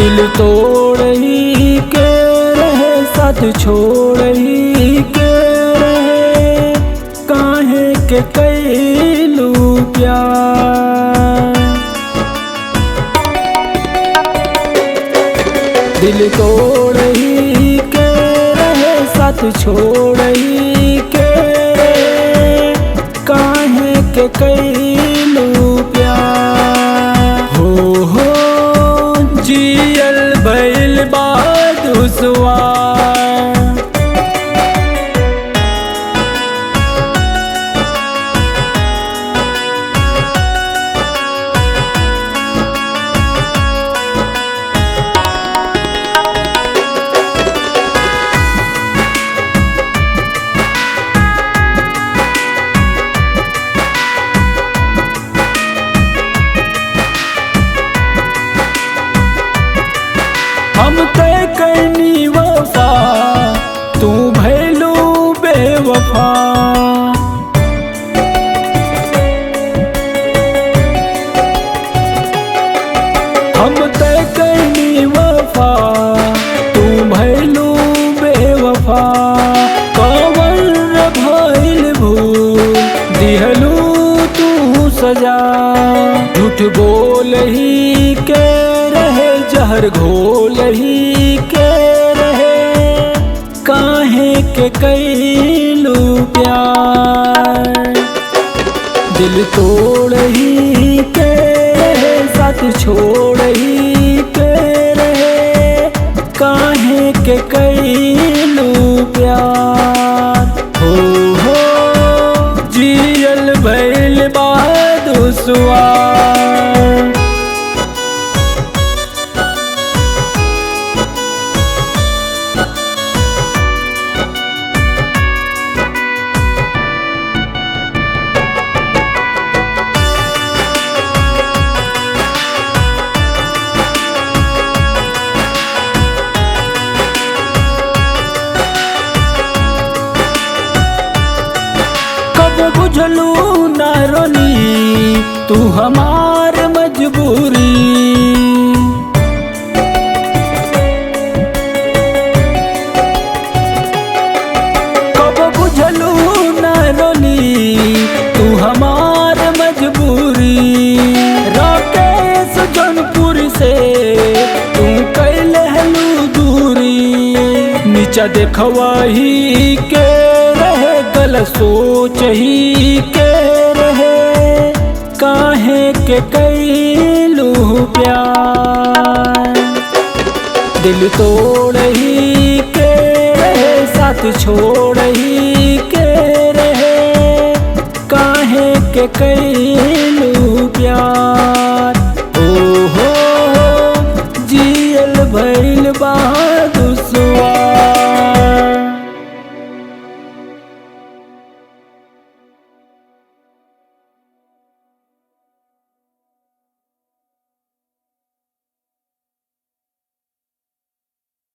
दिल तोड़ ही के रहे साथ छोड़ ही के रहे, काहे के कैलू प्यार। दिल तोड़ ही के रहे साथ छोड़ ही के रहे, काहे के कैलू प्यार। हो जियल भइल बा दुश्वार। हम तय कैनी वफा, तू भैलू बेवफा। हम तय कैनी वफा, तू भैलू बेवफा। कवन भइल भूल दिहलू तू सजा। झूठ बोल ही के रहे जहर घोल ही के रहे, काहे के कैलू प्यार। दिल तोड़ ही के रहे साथ छोड़ ही के रहे, काहे के कैलू प्यार। हो जियल भइल बा दुश्वार। बुझलू ना रोनी तू हमार मजबूरी। कब बुझलू ना रोनी तू हमार मजबूरी। राकेश जौनपुर से तू कैलू दूरी। नीचा देखवा ही के रहे गलत सोच ही के रहे, काहे के कैलू प्यार। दिल तोड़ ही के रहे साथ छोड़ ही के रहे, काहे के कैलू प्यार।